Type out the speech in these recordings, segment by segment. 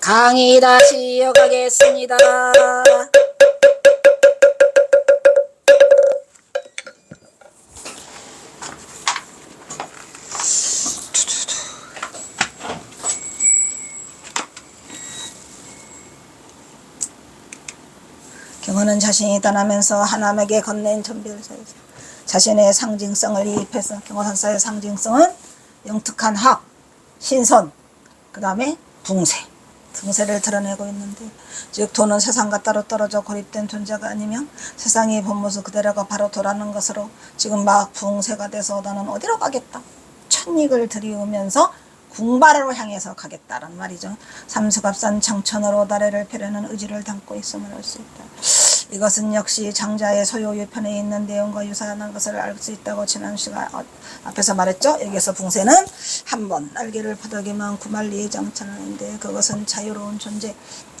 강의 다시 이어가겠습니다. 경어는 자신이 떠나면서 하나님에게 건넨 전별사에서 자신의 상징성을 이입해서 경어선사의 상징성은 영특한 학, 신선, 그 다음에 붕세를 드러내고 있는데, 즉 도는 세상과 따로 떨어져 고립된 존재가 아니며 세상의 본 모습 그대로가 바로 도라는 것으로 지금 막 붕세가 돼서 나는 어디로 가겠다, 천익을 들이우면서 궁바로 향해서 가겠다라는 말이죠. 삼수갑산 창천으로 나래를 펴려는 의지를 담고 있음을 알 수 있다. 이것은 역시 장자의 소요 유편에 있는 내용과 유사한 것을 알 수 있다고 지난 시간 앞에서 말했죠. 여기서 붕세는 한번 날개를 퍼덕이면 구만리의 장천인데 그것은 자유로운 존재.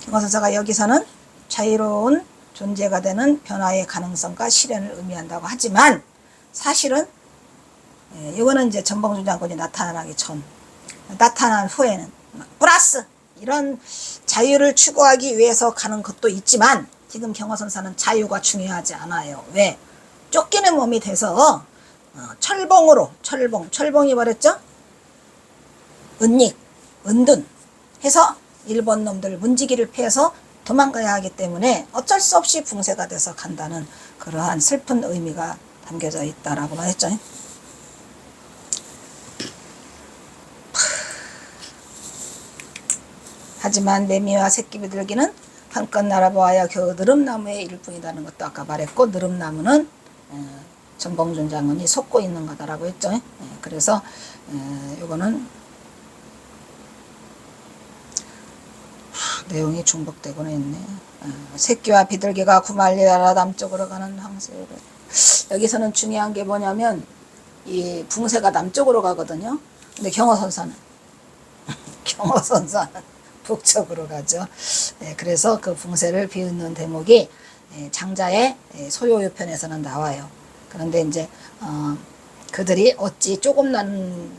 경어선사가 여기서는 자유로운 존재가 되는 변화의 가능성과 실현을 의미한다고 하지만, 사실은 이거는 이제 전봉준 장군이 나타난 후에는 플러스 이런 자유를 추구하기 위해서 가는 것도 있지만, 지금 경어선사는 자유가 중요하지 않아요. 왜? 쫓기는 몸이 돼서 철봉이 뭐랬죠? 은닉, 은둔 해서 일본 놈들 문지기를 패해서 도망가야 하기 때문에 어쩔 수 없이 붕세가 돼서 간다는 그러한 슬픈 의미가 담겨져 있다라고 말했죠. 하지만 매미와 새끼 비둘기는 한껏 날아보아야 겨우 느릅나무에 이를 뿐이라는 것도 아까 말했고, 느릅나무는 전봉준 장군이 속고 있는 거다라고 했죠. 그래서 요거는 내용이 중복되고는 있네. 새끼와 비둘기가 구말리라 남쪽으로 가는 황새로. 여기서는 중요한 게 뭐냐면 이 붕세가 남쪽으로 가거든요. 근데 경어선사는 북쪽으로 가죠. 그래서 그 붕세를 비웃는 대목이 장자의 소요유편에서는 나와요. 그런데 이제 그들이 어찌 조금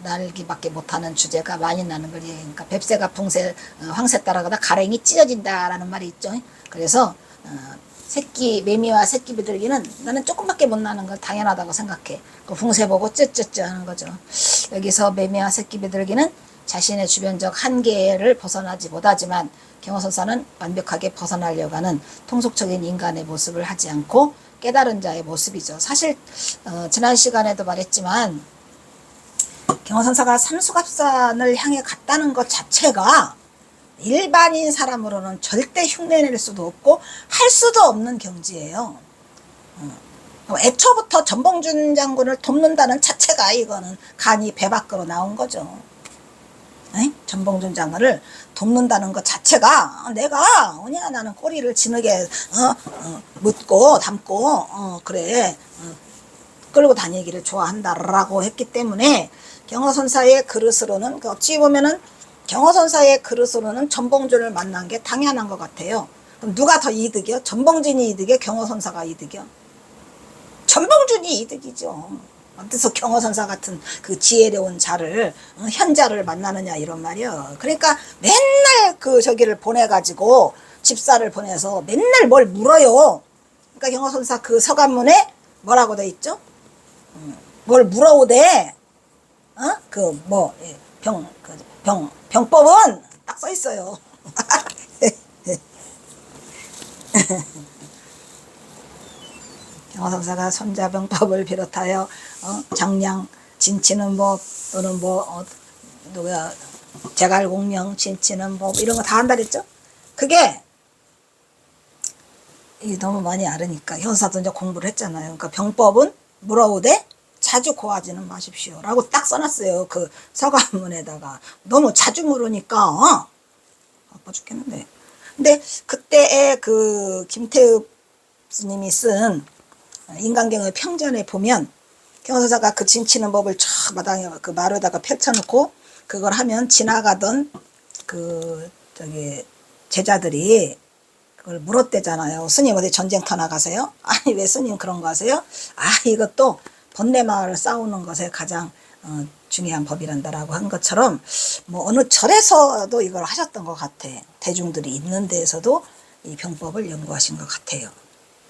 날기밖에 못하는 주제가 많이 나는 거지. 그러니까 뱁새가 붕세 황새 따라가다 가랭이 찢어진다라는 말이 있죠. 그래서 매미와 새끼 비둘기는 나는 조금밖에 못 나는 걸 당연하다고 생각해. 그 붕세 보고 쯧쯧쯧 하는 거죠. 여기서 매미와 새끼 비둘기는 자신의 주변적 한계를 벗어나지 못하지만 경어선사는 완벽하게 벗어나려고 하는 통속적인 인간의 모습을 하지 않고 깨달은 자의 모습이죠. 사실 지난 시간에도 말했지만 경어선사가 삼수갑산을 향해 갔다는 것 자체가 일반인 사람으로는 절대 흉내낼 수도 없고 할 수도 없는 경지예요. 애초부터 전봉준 장군을 돕는다는 자체가 이거는 간이 배 밖으로 나온 거죠. 전봉준 장군을 돕는다는 것 자체가 내가 나는 꼬리를 지느게 묻고 담고 그래 끌고 다니기를 좋아한다라고 했기 때문에 경어선사의 그릇으로는 어찌 보면은 경어선사의 그릇으로는 전봉준을 만난 게 당연한 것 같아요. 그럼 누가 더 이득이요? 전봉준이 이득이요? 경어선사가 이득이요? 전봉준이 이득이죠. 어디서 경어선사 같은 그 지혜로운 자를 현자를 만나느냐 이런 말이요. 그러니까 맨날 저기를 보내가지고 집사를 보내서 맨날 뭘 물어요. 그러니까 경어선사 그 서간문에 뭐라고 돼 있죠? 뭘 물어오대. 병법은 딱 써 있어요. 경어선사가 손자병법을 비롯하여 장량 진치는 법 또는 제갈공명 진치는 법 이런 거 다 한다 그랬죠. 그게 너무 많이 알으니까 경어선사도 이제 공부를 했잖아요. 그러니까 병법은 물어오되 자주 고하지는 마십시오 라고 딱 써놨어요. 그 서간문에다가. 너무 자주 물으니까 아파 죽겠는데. 근데 그때의 그 김태읍 스님이 쓴 인간경의 평전에 보면 경어선사가 그 진치는 법을 쫙 마당에 그 마루에다가 펼쳐놓고 그걸 하면 지나가던 제자들이 그걸 물었대잖아요. 스님 어디 전쟁터 나가세요? 아니 왜 스님 그런 거 하세요? 이것도 번뇌마을 싸우는 것에 가장 중요한 법이란다라고 한 것처럼 뭐 어느 절에서도 이걸 하셨던 것 같아. 대중들이 있는 데에서도 이 병법을 연구하신 것 같아요.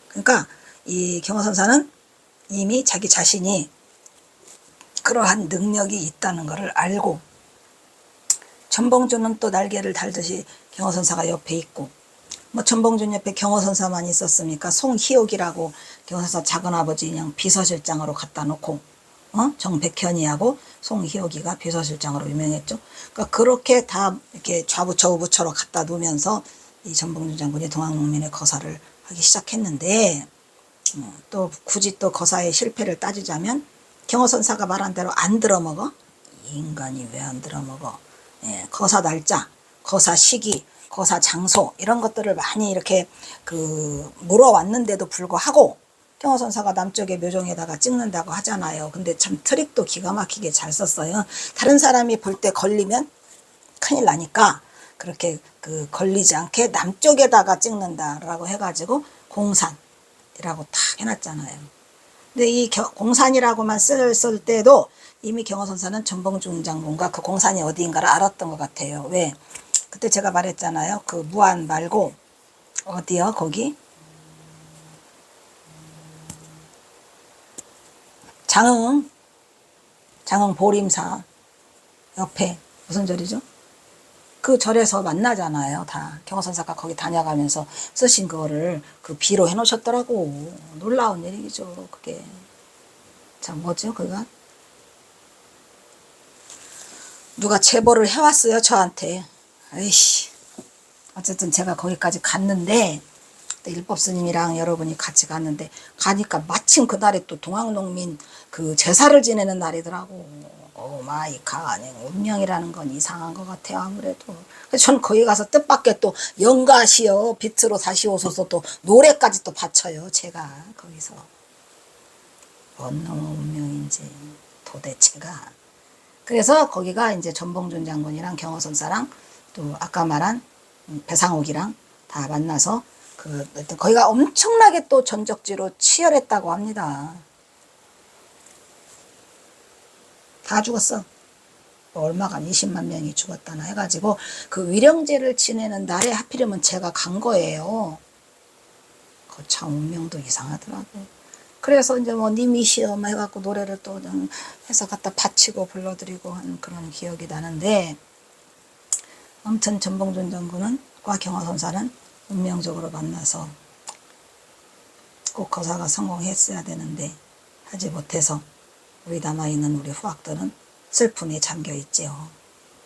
그러니까 이 경허선사는 이미 자기 자신이 그러한 능력이 있다는 것을 알고, 전봉준은 또 날개를 달듯이 경허선사가 옆에 있고, 뭐 전봉준 옆에 경허선사만 있었습니까? 송희옥이라고 경허선사 작은아버지 그냥 비서실장으로 갖다 놓고 정백현이하고 송희옥이가 비서실장으로 유명했죠. 그러니까 그렇게 다 이렇게 좌부처우부처로 갖다 놓으면서 이 전봉준 장군이 동학농민의 거사를 하기 시작했는데, 또 굳이 또 거사의 실패를 따지자면 경허선사가 말한 대로 안 들어먹어? 이 인간이 왜 안 들어먹어? 예, 거사 날짜, 거사 시기, 거사 장소 이런 것들을 많이 이렇게 물어왔는데도 불구하고 경허선사가 남쪽의 묘종에다가 찍는다고 하잖아요. 근데 참 트릭도 기가 막히게 잘 썼어요. 다른 사람이 볼 때 걸리면 큰일 나니까 그렇게 걸리지 않게 남쪽에다가 찍는다라고 해가지고 공산이라고 딱 해놨잖아요. 근데 이 공산이라고만 쓸 때도 이미 경허선사는 전봉준 장군과 그 공산이 어디인가를 알았던 것 같아요. 왜? 그때 제가 말했잖아요. 그 무안 말고 어디요? 거기 장흥 보림사 옆에 무슨 절이죠? 그 절에서 만나잖아요. 다 경허선사가 거기 다녀가면서 쓰신 거를 그 비로 해놓으셨더라고. 놀라운 일이죠. 그게 참 뭐죠? 그가 누가 제보를 해왔어요 저한테. 에이씨, 어쨌든 제가 거기까지 갔는데, 일법 스님이랑 여러분이 같이 갔는데, 가니까 마침 그날에 또 동학농민 그 제사를 지내는 날이더라고. 오 마이 갓, 운명이라는 건 이상한 것 같아요. 아무래도. 그래서 전 거기 가서 뜻밖의 또 영가시여 빛으로 다시 오소서 또 노래까지 또 바쳐요. 제가 거기서 뭔 놈의 운명인지 도대체가. 그래서 거기가 이제 전봉준 장군이랑 경허선사랑 또 아까 말한 배상옥이랑 다 만나서 거기가 엄청나게 또 전적지로 치열했다고 합니다. 다 죽었어. 얼마가 20만 명이 죽었다나 해가지고 그 위령제를 지내는 날에 하필이면 제가 간 거예요. 그 참 운명도 이상하더라고. 그래서 이제 뭐 님이시여 해갖고 노래를 또 해서 갖다 바치고 불러드리고 한 그런 기억이 나는데, 아무튼 전봉준 장군은 과 경허선사는 운명적으로 만나서 꼭 거사가 성공했어야 되는데 하지 못해서 우리 남아있는 우리 후학들은 슬픔에 잠겨있지요.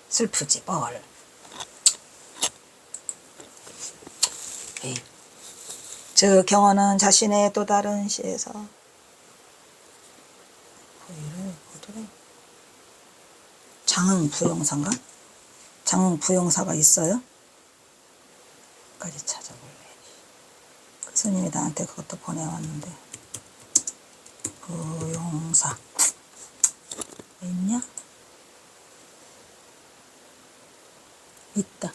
슬프지 뭘. 저 경허는 자신의 또 다른 시에서 장흥부용사인가? 장흥부용사가 있어요? 까지 찾아볼래. 그 스님이 나한테 그것도 보내왔는데, 부용사 있냐? 있다.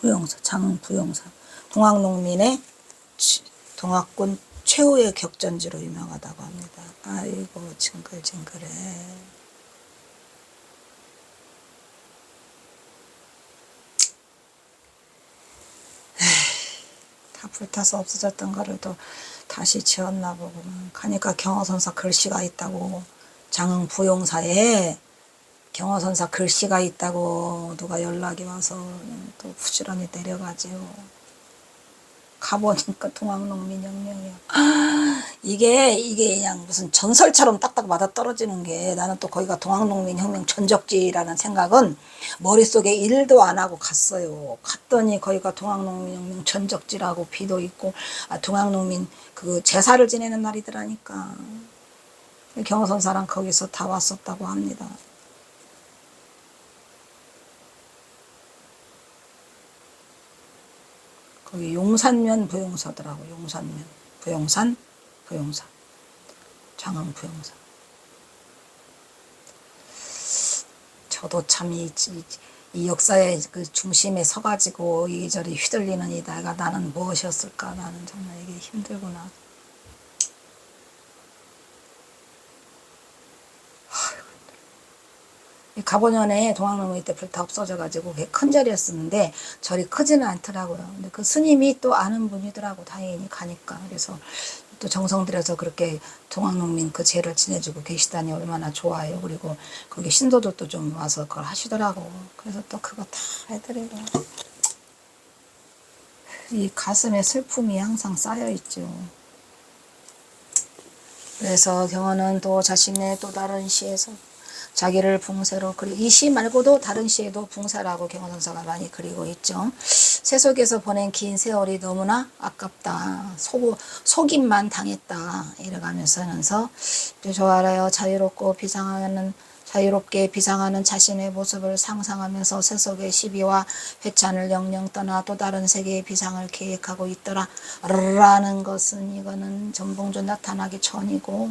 부용사, 장흥부용사. 동학농민의 동학군 최후의 격전지로 유명하다고 합니다. 아이고 징글징글해. 다 불타서 없어졌던 거를 또 다시 지었나 보구만. 가니까 경허선사 글씨가 있다고. 장흥부용사에 경허선사 글씨가 있다고 누가 연락이 와서 또 부지런히 내려가지요. 가보니까 동학농민 혁명이야. 이게 그냥 무슨 전설처럼 딱딱 맞아 떨어지는 게, 나는 또 거기가 동학농민 혁명 전적지라는 생각은 머릿속에 일도 안 하고 갔어요. 갔더니 거기가 동학농민 혁명 전적지라고 비도 있고, 동학농민 그 제사를 지내는 날이더라니까. 경허선사랑 거기서 다 왔었다고 합니다. 거기 용산면 부용사더라고. 용산면 부용산 부용사, 장흥 부용사. 저도 참 이 역사의 그 중심에 서가지고 이리저리 휘둘리는 이 내가 나는 무엇이었을까. 나는 정말 이게 힘들구나. 이 가보년에 동학농민 때 불 다 없어져가지고 그게 큰 절이었었는데 절이 크지는 않더라고요. 근데 그 스님이 또 아는 분이더라고, 다행히 가니까. 그래서 또 정성 들여서 그렇게 동학농민 그 제를 지내주고 계시다니 얼마나 좋아요. 그리고 거기 신도들도 좀 와서 그걸 하시더라고. 그래서 또 그거 다 해드리고. 이 가슴에 슬픔이 항상 쌓여있죠. 그래서 경호는 또 자신의 또 다른 시에서 자기를 붕세로 그리고 이 시 말고도 다른 시에도 붕세라고 경호선사가 많이 그리고 있죠. 세속에서 보낸 긴 세월이 너무나 아깝다. 속임만 당했다. 이래가면서 하면서 좋아라여 자유롭게 비상하는 자신의 모습을 상상하면서 세속의 시비와 회찬을 영영 떠나 또 다른 세계의 비상을 계획하고 있더라. 라는 것은 이거는 전봉주 나타나기 전이고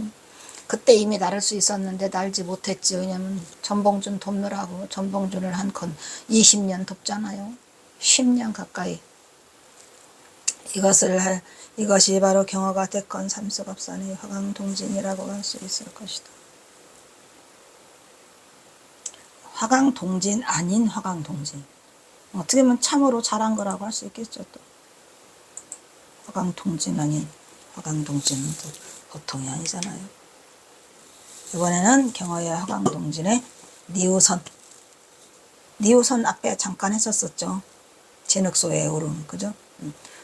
그때 이미 나를 수 있었는데 날지 못했지. 왜냐면 전봉준 돕느라고 전봉준을 한건 20년 돕잖아요. 10년 가까이. 이것이 바로 경어가 됐건 삼수갑산의 화강동진이라고 할 수 있을 것이다. 화강동진 아닌 화강동진. 어떻게 보면 참으로 잘한 거라고 할 수 있겠죠. 또 화강동진 아닌 화강동진은 또 보통이 아니잖아요. 이번에는 경어의 화강동진의 니우선 앞에 잠깐 했었었죠. 진흙소의 오름, 그죠?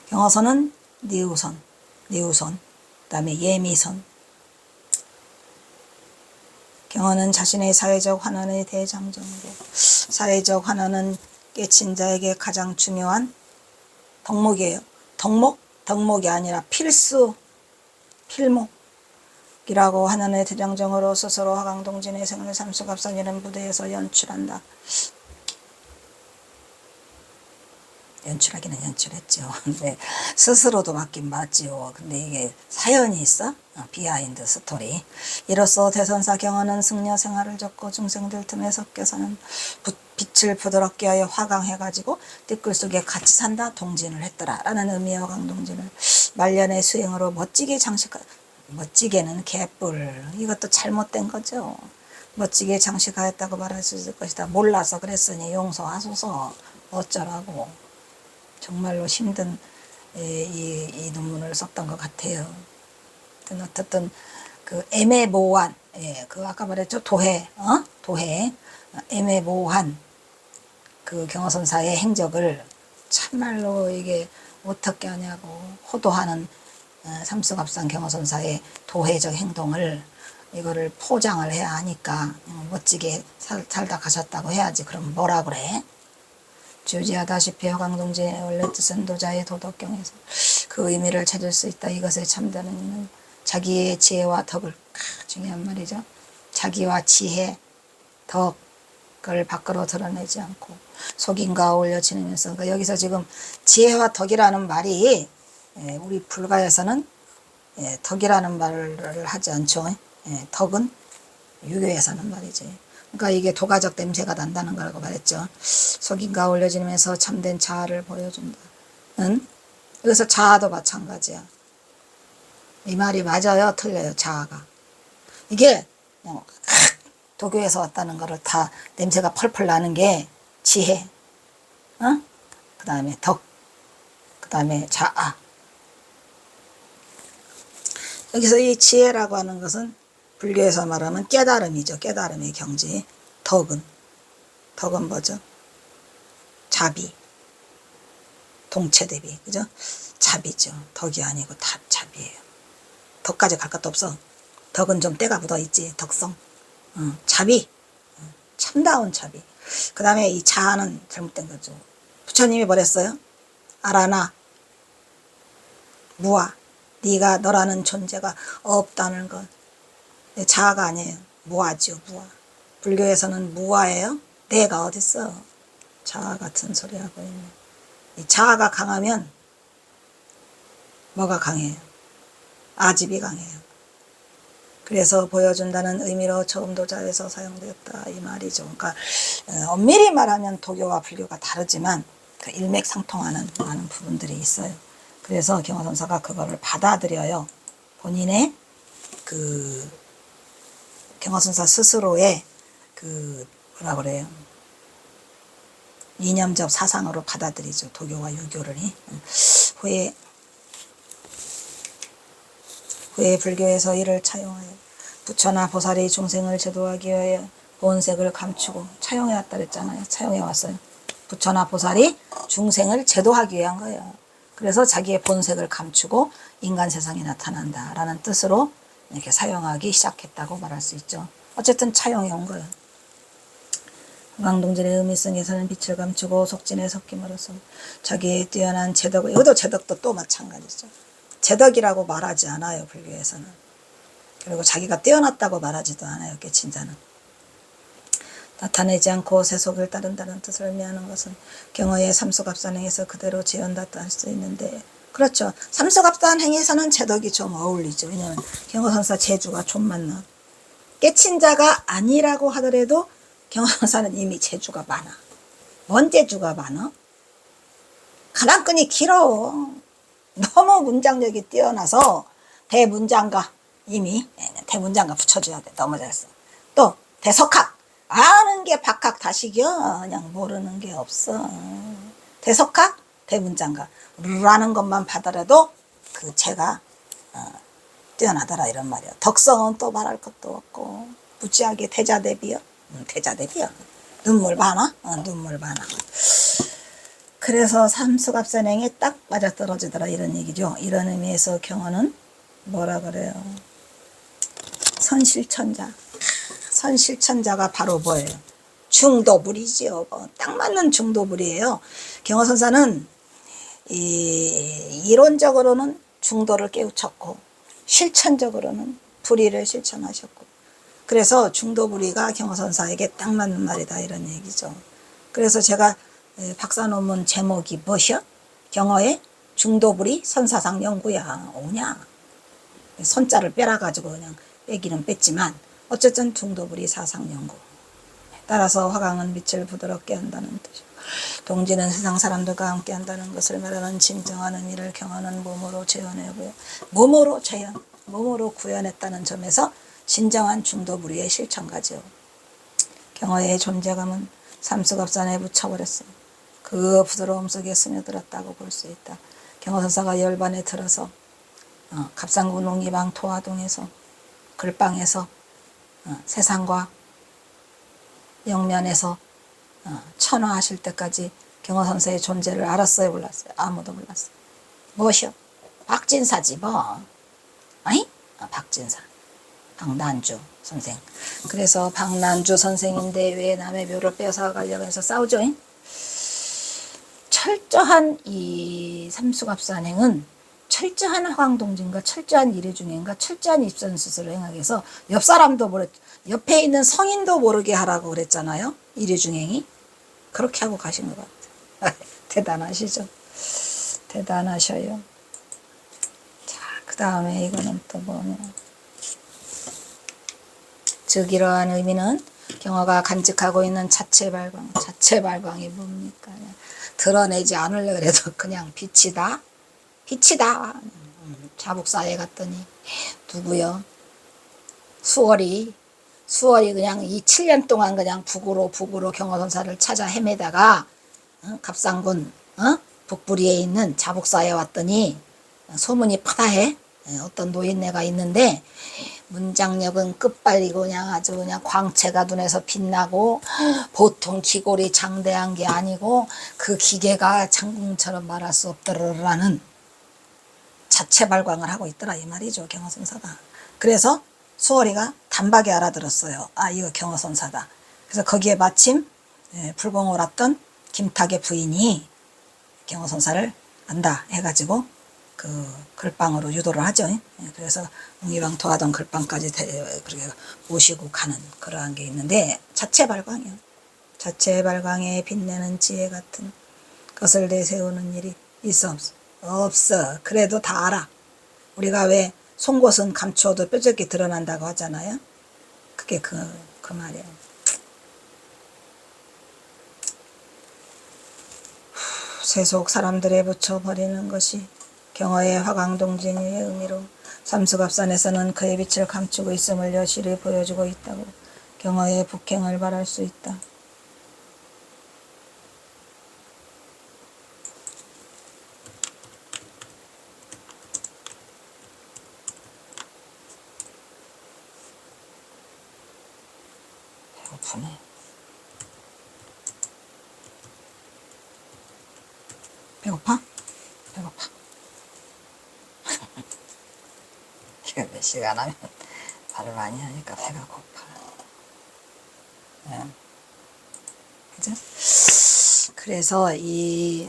경어선은 니우선, 그 다음에 예미선. 경어는 자신의 사회적 환원의 대장정으로 사회적 환원은 깨친 자에게 가장 중요한 덕목이에요. 덕목이 아니라 필목이라고 하나의 대장정으로 스스로 화강동진의 생을 삼수갑산이라는 무대에서 연출한다. 연출하기는 연출했죠. 근데 스스로도 맞긴 맞지요. 근데 이게 사연이 있어? 비하인드 스토리. 이로써 대선사 경어는 승려 생활을 적고 중생들 틈에 섞여서는 빛을 부드럽게 하여 화강해가지고 띠끌 속에 같이 산다 동진을 했더라 라는 의미의 화강동진을 말년의 수행으로 멋지게 멋지게는 개뿔. 이것도 잘못된 거죠. 멋지게 장식하였다고 말할 수 있을 것이다. 몰라서 그랬으니 용서하소서. 어쩌라고. 정말로 힘든 이 논문을 썼던 것 같아요. 어쨌든 그 애매모호한, 그 아까 말했죠. 도해, 애매모호한 그 경어선사의 행적을 참말로 이게 어떻게 하냐고 호도하는 삼수갑산 경어선사의 도해적 행동을 이거를 포장을 해야 하니까 멋지게 살다 가셨다고 해야지. 그럼 뭐라 그래? 주지하다시피 화강동진의 원래 뜻은 도자의 도덕경에서 그 의미를 찾을 수 있다. 이것에 참다는 이는 자기의 지혜와 덕을, 중요한 말이죠. 자기와 지혜, 덕을 밖으로 드러내지 않고 속임과 어울려 지내면서, 그러니까 여기서 지금 지혜와 덕이라는 말이 우리 불가에서는 덕이라는 말을 하지 않죠. 덕은 유교에서는 말이지. 그러니까 이게 도가적 냄새가 난다는 거라고 말했죠. 속임과 어울려 지내면서 참된 자아를 보여준다는. 그래서 자아도 마찬가지야. 이 말이 맞아요, 틀려요? 자아가 이게 도교에서 왔다는 거를 다 냄새가 펄펄 나는 게 지혜, 그 다음에 덕, 그 다음에 자아. 여기서 이 지혜라고 하는 것은 불교에서 말하면 깨달음이죠. 깨달음의 경지. 덕은 뭐죠? 자비, 동체대비, 그죠? 자비죠. 덕이 아니고 자비예요. 덕까지 갈 것도 없어. 덕은 좀 때가 묻어 있지. 덕성. 자비, 참다운 자비. 그 다음에 이 자아는 잘못된 거죠. 부처님이 뭐랬어요? 알아나 무아, 네가 너라는 존재가 없다는 것. 자아가 아니에요. 무아지요. 무아. 불교에서는 무아예요. 내가 어딨어. 자아 같은 소리 하고 있네. 이 자아가 강하면 뭐가 강해요? 아집이 강해요. 그래서 보여준다는 의미로 처음 도자에서 사용되었다 이 말이죠. 그러니까 엄밀히 말하면 도교와 불교가 다르지만 그 일맥상통하는 많은 부분들이 있어요. 그래서 경화선사가 그거를 받아들여요. 본인의 그 경화선사 스스로의 그 뭐라 그래요? 이념적 사상으로 받아들이죠. 도교와 유교를. 후에 불교에서 이를 차용하여 부처나 보살이 중생을 제도하기 위하여 본색을 감추고 차용해왔다 그랬잖아요. 차용해왔어요. 부처나 보살이 중생을 제도하기 위한 거예요. 그래서 자기의 본색을 감추고 인간 세상에 나타난다 라는 뜻으로 이렇게 사용하기 시작했다고 말할 수 있죠. 어쨌든 차용해 온 거예요. 왕동진의 의미성에서는 빛을 감추고 속진에 섞임으로써 자기의 뛰어난 제덕을, 이것도 제덕도 또 마찬가지죠. 제덕이라고 말하지 않아요, 불교에서는. 그리고 자기가 뛰어났다고 말하지도 않아요, 깨친자는. 나타내지 않고 세속을 따른다는 뜻을 의미하는 것은 경어의 삼수갑산 행에서 그대로 지연받다 할 수 있는데, 그렇죠. 삼수갑산 행에서는 제덕이 좀 어울리죠. 왜냐하면 경어선사 재주가 좀 많나. 깨친자가 아니라고 하더라도 경어선사는 이미 재주가 많아. 뭔 재주가 많아? 가랑끈이 길어. 너무 문장력이 뛰어나서 대문장가, 이미 대문장가 붙여줘야 돼. 너무 잘했어. 또 대석학, 아는 게 박학 다식이야. 그냥 모르는 게 없어. 대석학, 대문장가 라는 것만 받아라도 그 제가 뛰어나더라 이런 말이야. 덕성은 또 말할 것도 없고 무지하게 대자대비요. 대자대비요. 눈물 많아? 눈물 많아. 그래서 삼수갑산행에 딱 맞아떨어지더라 이런 얘기죠. 이런 의미에서 경어는 뭐라 그래요? 선실천자. 선실천자가 바로 뭐예요? 중도불이지요. 딱 맞는 중도불이에요. 경어선사는 이론적으로는 중도를 깨우쳤고 실천적으로는 불의를 실천하셨고, 그래서 중도불의가 경어선사에게 딱 맞는 말이다 이런 얘기죠. 그래서 제가 박사 논문 제목이 뭐시여? 경어의 중도불의 선사상 연구야. 오냐? 선자를 빼라가지고 그냥 빼기는 뺐지만 어쨌든 중도불의 사상 연구. 따라서 화강은 빛을 부드럽게 한다는 뜻이고 동지는 세상 사람들과 함께 한다는 것을 말하는 진정한 의미를 경어는 몸으로 재현하고요. 몸으로 재현, 몸으로 구현했다는 점에서 진정한 중도불의의 실천가죠. 경어의 존재감은 삼수갑산에 묻혀버렸어요. 그 부드러움 속에 스며들었다고 볼 수 있다. 경어선사가 열반에 들어서 갑상군 옹이방 토화동에서 글방에서 세상과 영면에서 천화하실 때까지 경어선사의 존재를 알았어요, 몰랐어요? 아무도 몰랐어요. 무엇이요? 박진사지 뭐. 아니? 박진사. 박난주 선생. 그래서 박난주 선생인데 왜 남의 묘를 뺏어 가려고 해서 싸우죠? 철저한 이 삼수갑산행은 철저한 화강동진과 철저한 이래중행과 철저한 입선수술을 행하기 위해서 옆 사람도 옆에 있는 성인도 모르게 하라고 그랬잖아요. 이래중행이. 그렇게 하고 가신 것 같아요. 대단하시죠? 대단하셔요. 자, 그 다음에 이거는 또 뭐냐. 즉 이러한 의미는 경어가 간직하고 있는 자체발광. 자체발광이 뭡니까? 드러내지 않으려고 해도 그냥 빛이다. 빛이다. 자북사에 갔더니 누구요? 수월이 그냥 이 7년 동안 그냥 북으로 경어선사를 찾아 헤매다가 갑상군 북부리에 있는 자북사에 왔더니 소문이 파다해. 어떤 노인네가 있는데 문장력은 끝발리고 그냥 아주 그냥 광채가 눈에서 빛나고 보통 기골이 장대한 게 아니고 그 기계가 장궁처럼 말할 수 없더라라는 자체 발광을 하고 있더라 이 말이죠. 경어선사가. 그래서 수월이가 단박에 알아들었어요. 아, 이거 경어선사다. 그래서 거기에 마침 불공을 왔던 김탁의 부인이 경어선사를 안다 해가지고 그 글방으로 유도를 하죠. 그래서 웅이방 토하던 글방까지 그렇게 모시고 가는 그러한 게 있는데 자체 발광이요. 자체 발광에 빛내는 지혜 같은 것을 내세우는 일이 있어 없어? 없어. 그래도 다 알아. 우리가 왜 송곳은 감추어도 뾰족히 드러난다고 하잖아요. 그게 그 말이에요. 세속 사람들에 붙여버리는 것이 경어의 화강동진의 의미로 삼수갑산에서는 그의 빛을 감추고 있음을 여실히 보여주고 있다고 경어의 북행을 바랄 수 있다. 배고프네. 배고파? 배고파. 이거 몇 시간 하면 말을 많이 하니까 배가 고파. 네. 그죠? 그래서 이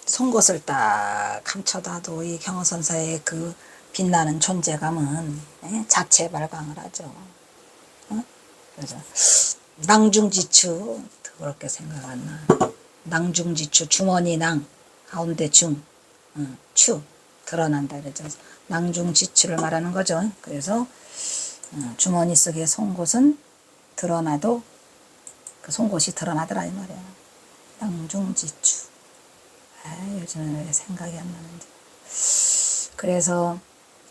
송곳을 딱 감춰다도 이 경어선사의 그 빛나는 존재감은 자체 발광을 하죠. 그래서 낭중지추 그렇게 생각 안 나. 낭중지추 주머니 낭 가운데 추 드러난다 그러죠. 낭중지추를 말하는 거죠. 그래서 주머니 속의 송곳은 드러나도 그 송곳이 드러나더라 이 말이야. 낭중지추. 요즘은 왜 생각이 안 나는지. 그래서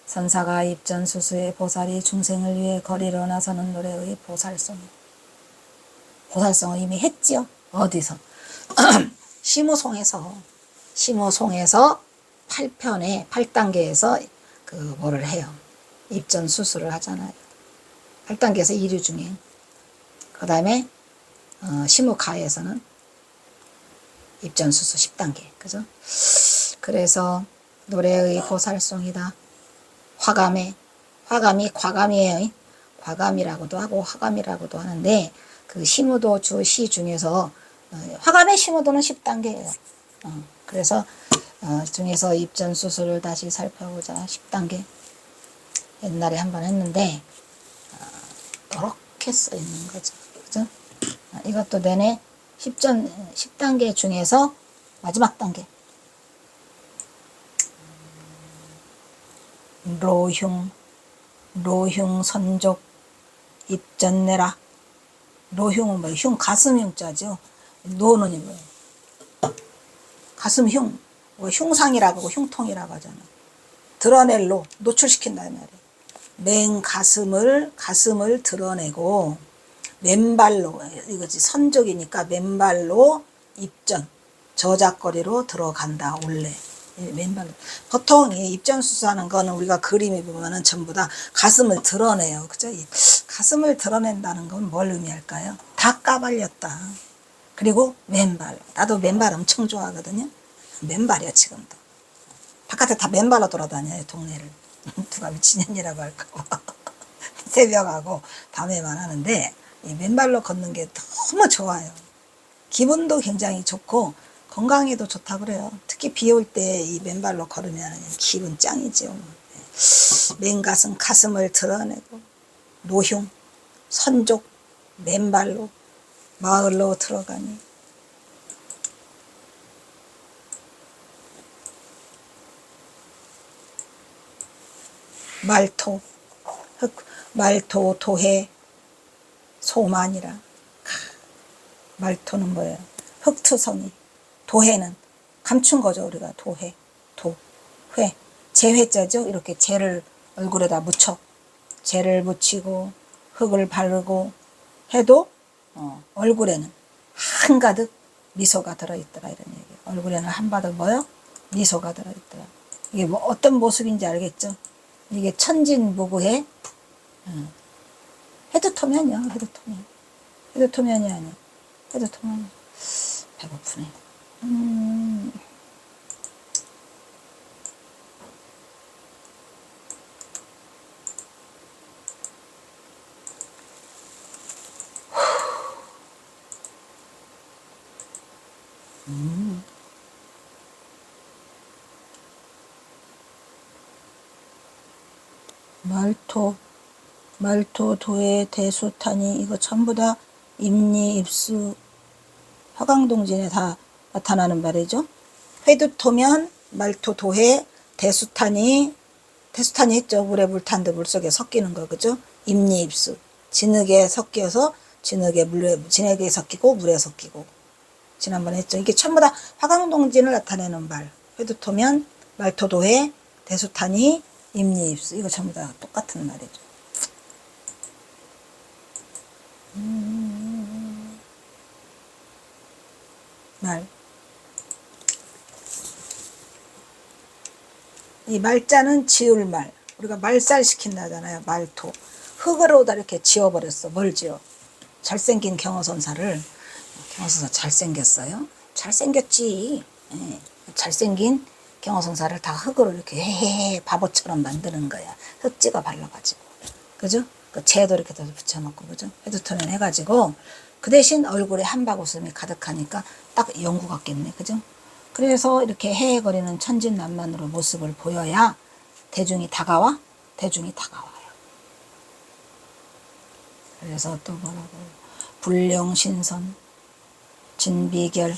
선사가 입전수수의 보살이 중생을 위해 거리로 나서는 노래의 보살송. 보살송을 이미 했지요. 어디서? 심우송에서 8편에 8단계에서 그 뭐를 해요. 입전수수를 하잖아요. 8단계에서 2류 중에. 그 다음에 심우가에서는 입전수수 10단계. 그죠? 그래서 노래의 보살송이다. 화감이 과감이에요. 과감이라고도 하고 화감이라고도 하는데 그 심우도 시 중에서 화감의 심우도는 10단계예요. 그래서 중에서 입전수수를 다시 살펴보자. 10단계. 옛날에 한번 했는데 이렇게 써 있는 거죠. 그죠? 이것도 내내 10단계 중에서 마지막 단계. 로흉 선족 입전내라. 로흉은 뭐예요? 흉 가슴 흉자죠. 노는 뭐예요? 가슴 흉. 흉상이라고 하고 흉통이라고 하잖아. 드러낼 노출시킨다 이 말이에요. 가슴을 드러내고 맨발로 이거지 선족이니까 맨발로 입전 저작거리로 들어간다 원래. 맨발로. 보통 입전수수하는 거는 우리가 그림에 보면은 전부 다 가슴을 드러내요. 그죠? 이 가슴을 드러낸다는 건 뭘 의미할까요? 다 까발렸다. 그리고 맨발. 나도 맨발 엄청 좋아하거든요. 맨발이야 지금도. 바깥에 다 맨발로 돌아다녀요 동네를. 누가 미친년이라고 할까봐. 새벽하고 밤에만 하는데 이 맨발로 걷는 게 너무 좋아요. 기분도 굉장히 좋고 건강에도 좋다 그래요. 특히 비 올 때 이 맨발로 걸으면 기분 짱이죠. 맨가슴 가슴을 드러내고 노흉 선족 맨발로 마을로 들어가니 말토 도해 소만이라. 말토는 뭐예요? 흑투성이. 도해는 감춘 거죠. 우리가 도해 회 재회자죠. 이렇게 재를 얼굴에다 묻혀 재를 묻히고 흙을 바르고 해도 얼굴에는 한가득 미소가 들어있더라 이런 얘기예요. 얼굴에는 한가득 뭐요? 미소가 들어있더라. 이게 뭐 어떤 모습인지 알겠죠? 이게 천진무구의 헤드토면이야. 헤드토면이 아니야. 헤드토면. 배고프네. 말토 도의 대수탄이 이거 전부 다 입니 입수 화강동진에 다 나타나는 말이죠. 회두토면 말토 도해 대수탄이 했죠. 물에 물 탄데 물 속에 섞이는 거 그죠? 입니 입수 진흙에 섞여서 진흙에 섞이고 물에 섞이고 지난번에 했죠. 이게 전부 다 화강동진을 나타내는 말. 회두토면 말토 도해 대수탄이 입니 입수 이거 전부 다 똑같은 말이죠. 말. 이 말자는 지을 말. 우리가 말살 시킨다잖아요. 말토. 흙으로다 이렇게 지어버렸어. 뭘 지어? 잘생긴 경어선사를. 경어선사 잘생겼어요? 잘생겼지. 예. 잘생긴 경어선사를 다 흙으로 이렇게 헤헤헤 바보처럼 만드는 거야. 흙 찍어 발라가지고. 그죠? 그 재도 이렇게 더 붙여놓고, 그죠? 헤드톤을 해가지고, 그 대신 얼굴에 한박웃음이 가득하니까 딱 영구 같겠네. 그죠? 그래서 이렇게 헤헤거리는 천진난만으로 모습을 보여야 대중이 다가와? 대중이 다가와요. 그래서 또 뭐라고, 불룡신선, 진비결,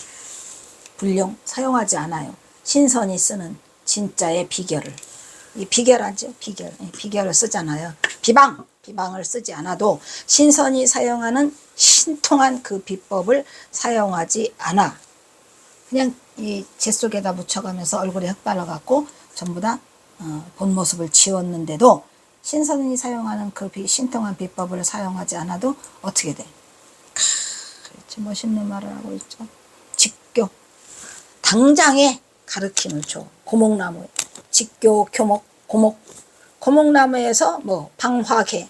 불룡 사용하지 않아요. 신선이 쓰는 진짜의 비결을. 이 비결하죠. 비결. 비결을 쓰잖아요. 비방을 쓰지 않아도 신선이 사용하는 신통한 그 비법을 사용하지 않아. 그냥 이 재 속에다 묻혀가면서 얼굴에 흙 발라갖고 전부 다 본 모습을 지웠는데도 신선이 사용하는 그 신통한 비법을 사용하지 않아도 어떻게 돼? 그렇지, 멋있는 말을 하고 있죠. 직교. 당장에 가르침을 줘. 고목나무에. 직교, 교목, 고목. 고목나무에서 뭐 방화개.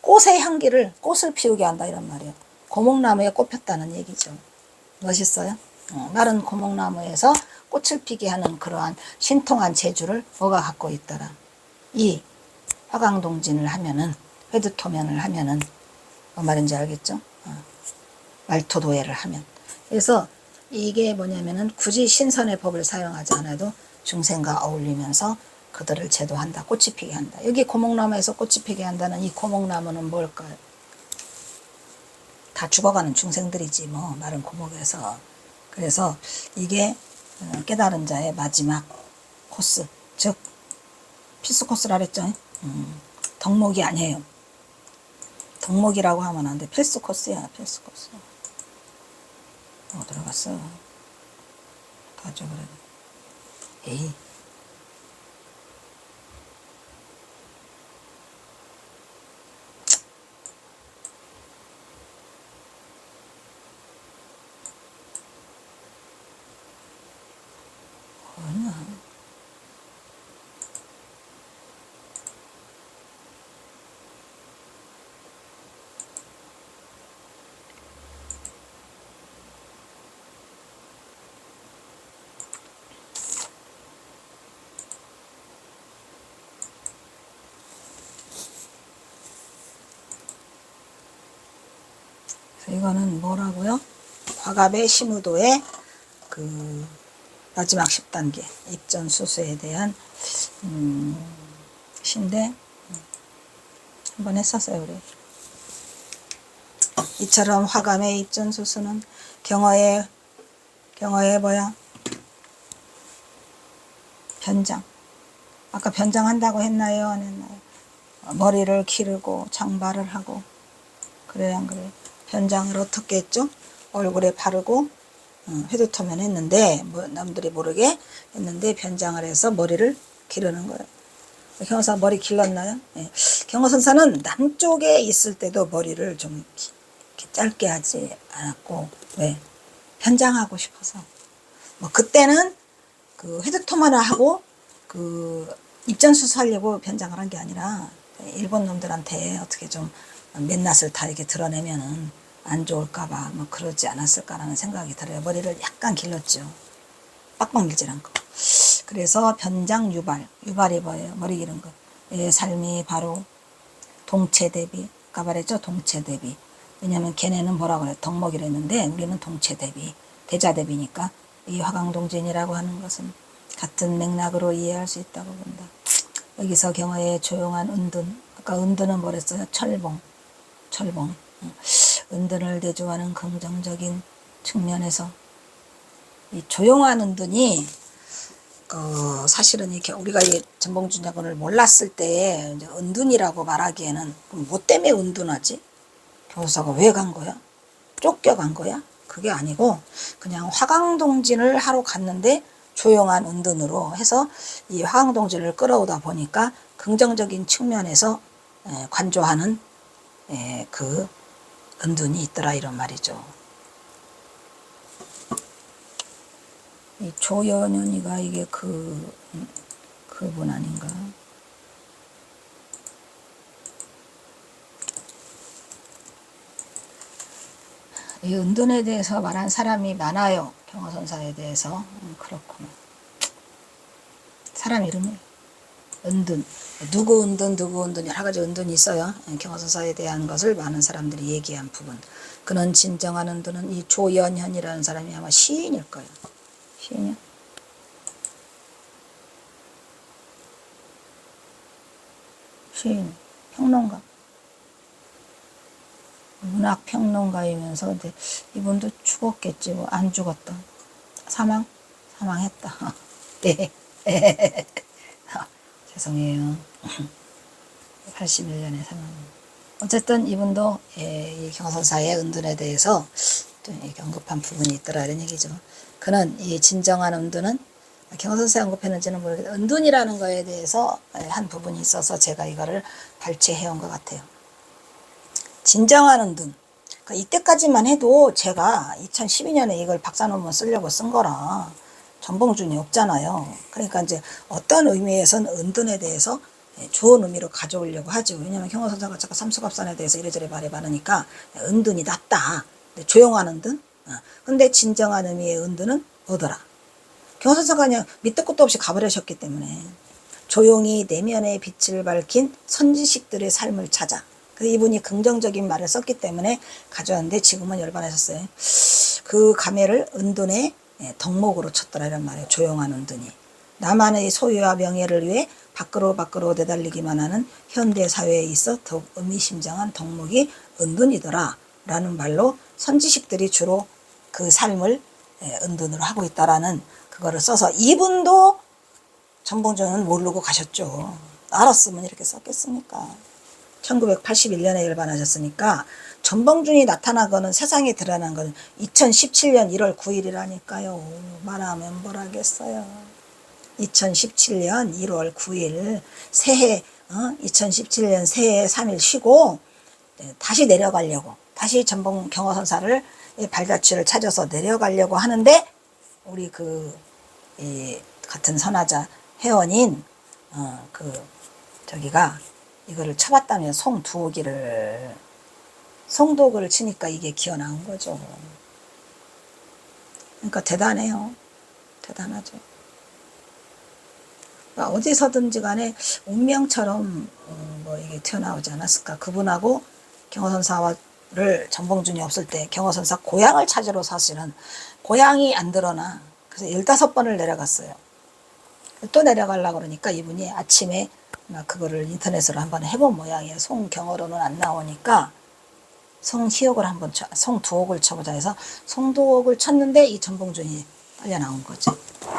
꽃의 향기를, 꽃을 피우게 한다 이런 말이에요. 고목나무에 꽃 폈다는 얘기죠. 멋있어요? 마른 고목나무에서 꽃을 피게 하는 그러한 신통한 재주를 뭐가 갖고 있더라. 이 화강동진을 하면은, 회두토면을 하면은, 뭐 말인지 알겠죠? 말토도예를 하면. 그래서 이게 뭐냐면은 굳이 신선의 법을 사용하지 않아도 중생과 어울리면서 그들을 제도한다. 꽃이 피게 한다. 여기 고목나무에서 꽃이 피게 한다는 이 고목나무는 뭘까요? 다 죽어가는 중생들이지 뭐, 마른 고목에서. 그래서 이게 깨달은 자의 마지막 코스, 즉 필수 코스라 그랬죠. 덕목이 아니에요. 덕목이라고 하면 안 돼. 필수 코스야. 필수 코스. 들어갔어. 다 줘버려. 에이. 뭐냐. 이거는 뭐라고요? 과갑의 심우도의 그 마지막 10단계 입전수수에 대한 시인데 한번 했었어요 우리. 이처럼 화감의 입전수수는 경어의 뭐야? 변장. 아까 변장한다고 했나요? 안 했나요? 머리를 기르고 장발을 하고. 그래요 안 그래요? 변장을 어떻게 했죠? 얼굴에 바르고 회두터면 했는데 뭐 남들이 모르게 했는데 변장을 해서 머리를 기르는 거예요. 경호사 머리 길렀나요? 네. 경호선사는 남쪽에 있을 때도 머리를 좀 이렇게 짧게 하지 않았고, 왜? 변장하고 싶어서. 뭐 그때는 그 회두터만을 하고 그 입전수수 하려고 변장을 한 게 아니라 일본 놈들한테 어떻게 좀 맨낯을 다 이렇게 드러내면은 안 좋을까봐 뭐 그러지 않았을까라는 생각이 들어요. 머리를 약간 길렀죠. 빡빡 밀질 않고. 그래서 변장 유발이 뭐예요? 머리 기른 거. 삶이 바로 동체대비. 아까 말했죠? 동체대비. 왜냐면 걔네는 뭐라고 그래요? 덕목이라 했는데 우리는 동체대비. 대자대비니까 이 화강동진이라고 하는 것은 같은 맥락으로 이해할 수 있다고 본다. 여기서 경어의 조용한 은둔. 아까 은둔은 뭐랬어요? 철봉. 은둔을 대조하는 긍정적인 측면에서 이 조용한 은둔이 사실은 이렇게 우리가 이 전봉준자군을 몰랐을 때 이제 은둔이라고 말하기에는 뭐 때문에 은둔하지? 교사가 왜 간 거야? 쫓겨간 거야? 그게 아니고 그냥 화강동진을 하러 갔는데 조용한 은둔으로 해서 이 화강동진을 끌어오다 보니까 긍정적인 측면에서 관조하는 그 은둔이 있더라 이런 말이죠. 이 조연현이가 이게 그분 아닌가? 이 은둔에 대해서 말한 사람이 많아요. 경허선사에 대해서. 그렇구나. 사람 이름이 은둔. 누구 은둔 여러 가지 은둔이 있어요. 경허선사에 대한 것을 많은 사람들이 얘기한 부분. 그는 진정한 은둔은 이 조연현이라는 사람이 아마 시인일 거예요. 시인이요? 시인, 평론가. 문학평론가이면서 근데 이분도 죽었겠지 뭐. 안 죽었다. 사망했다. 네. 죄송해요. 81년에 사망. 어쨌든 이분도 이 경선사의 은둔에 대해서 좀 언급한 부분이 있더라 이런 얘기죠. 그는 이 진정한 은둔은 경선사에 언급했는지는 모르겠는데 은둔이라는 거에 대해서 한 부분이 있어서 제가 이거를 발췌해 온 것 같아요. 진정한 은둔. 그러니까 이때까지만 해도 제가 2012년에 이걸 박사 논문 쓰려고 쓴 거라 전봉준이 없잖아요. 그러니까 이제 어떤 의미에서는 은둔에 대해서 좋은 의미로 가져오려고 하죠. 왜냐하면 경허선사가 자꾸 삼수갑산에 대해서 이래저래 말해 많으니까 은둔이 낫다. 조용한 은둔. 근데 진정한 의미의 은둔은 뭐더라? 경허선사가 그냥 밑도 끝도 없이 가버리셨기 때문에 조용히 내면의 빛을 밝힌 선지식들의 삶을 찾아. 이분이 긍정적인 말을 썼기 때문에 가져왔는데 지금은 열반하셨어요. 그 감회를 은둔의 덕목으로 쳤더라 이런 말이에요. 조용한 은둔이. 나만의 소유와 명예를 위해 밖으로 내달리기만 하는 현대사회에 있어 더욱 의미심장한 덕목이 은둔이더라 라는 말로 선지식들이 주로 그 삶을 은둔으로 하고 있다라는 그거를 써서 이분도 전봉준은 모르고 가셨죠. 알았으면 이렇게 썼겠습니까? 1981년에 열반하셨으니까 전봉준이 나타나거는 세상에 드러난 건 2017년 1월 9일이라니까요. 말하면 뭘 하겠어요. 2017년 1월 9일 새해 2017년 새해 3일 쉬고 다시 내려가려고 다시 전봉 경허선사를 발자취를 찾아서 내려가려고 하는데 우리 이 같은 선화자 회원인 저기가 이거를 쳐봤다면 송두옥을 치니까 이게 기어 나온 거죠. 그러니까 대단해요. 대단하죠. 그러니까 어디서든지 간에 운명처럼 뭐 이게 튀어나오지 않았을까. 그분하고 경허선사를 전봉준이 없을 때 경허선사 고향을 찾으러 사실은 고향이 안 드러나. 그래서 15번을 내려갔어요. 또 내려가려고 그러니까 이분이 아침에 그거를 인터넷으로 한번 해본 모양이에요. 송경어로는 안 나오니까 송두옥을 쳐보자 해서 송두옥을 쳤는데 이 전봉준이 딸려 나온 거죠.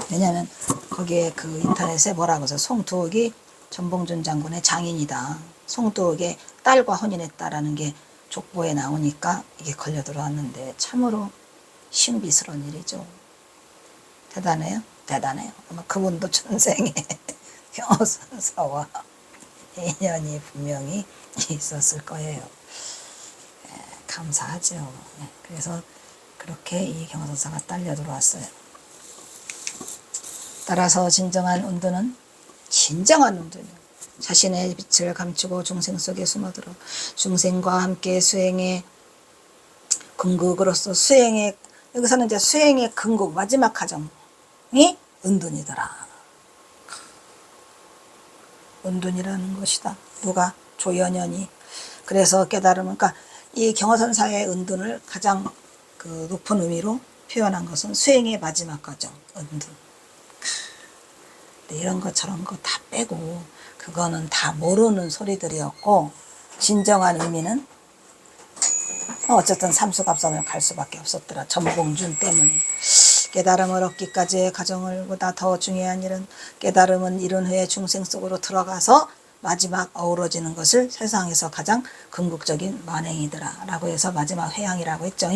왜냐하면 거기에 그 인터넷에 뭐라고 해서 송두옥이 전봉준 장군의 장인이다. 송두옥의 딸과 혼인했다라는 게 족보에 나오니까 이게 걸려 들어왔는데 참으로 신비스러운 일이죠. 대단해요? 대단해요. 아마 그분도 전생에 경허선사와 인연이 분명히 있었을 거예요. 감사하죠. 그래서 그렇게 이 경허선사가 딸려 들어왔어요. 따라서 진정한 은둔은 자신의 빛을 감추고 중생 속에 숨어들어 중생과 함께 수행의 궁극으로서 여기서는 이제 수행의 궁극 마지막 과정이 은둔이더라. 은둔이라는 것이다. 누가? 조연현이. 그래서 깨달으면, 그러니까 이 경허선사의 은둔을 가장 높은 의미로 표현한 것은 수행의 마지막 과정, 은둔. 근데 이런 거 저런 거 다 빼고 그거는 다 모르는 소리들이었고 진정한 의미는 어쨌든 삼수갑산을 갈 수밖에 없었더라. 전봉준 때문에. 깨달음을 얻기까지의 과정을 보다 더 중요한 일은 깨달음은 이룬 후에 중생 속으로 들어가서 마지막 어우러지는 것을 세상에서 가장 궁극적인 만행이더라 라고 해서 마지막 회양이라고 했죠.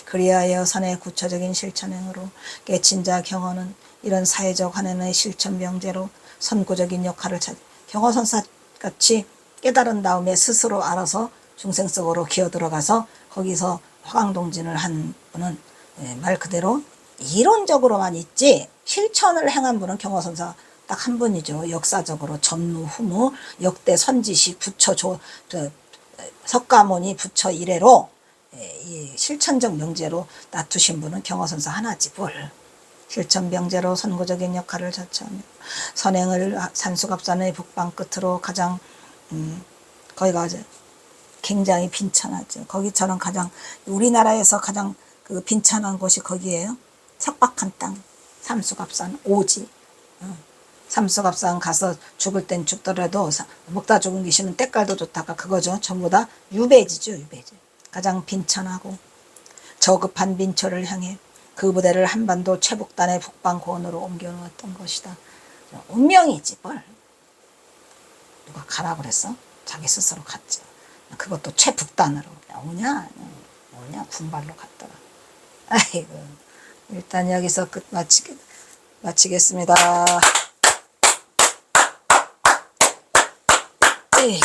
그리하여 선의 구체적인 실천행으로 깨친 자 경허는 이런 사회적 환원의 실천 명제로 선구적인 역할을 경허선사같이 깨달은 다음에 스스로 알아서 중생 속으로 기어 들어가서 거기서 화강동진을 한 분은 말 그대로 이론적으로만 있지 실천을 행한 분은 경화선사 딱 한 분이죠. 역사적으로 전무후무 역대 선지식 부처 석가모니 부처 이래로 이 실천적 명제로 놔두신 분은 경화선사 하나지 뭘. 실천 명제로 선구적인 역할을 자처하며 선행을 산수갑산의 북방 끝으로 가장 거기가 굉장히 빈천하죠. 거기처럼 가장 우리나라에서 가장 그 빈천한 곳이 거기에요. 척박한 땅 삼수갑산 오지. 삼수갑산 가서 죽을 땐 죽더라도 먹다 죽은 귀신은 때깔도 좋다가 그거죠. 전부 다 유배지죠. 유배지. 가장 빈천하고 저급한 민초를 향해 그 부대를 한반도 최북단의 북방고원으로 옮겨놓았던 것이다. 운명이지 뭘. 누가 가라 그랬어? 자기 스스로 갔지. 그것도 최북단으로. 오냐 군발로 갔더라. 아이고 일단 여기서 끝 마치겠습니다. 에이.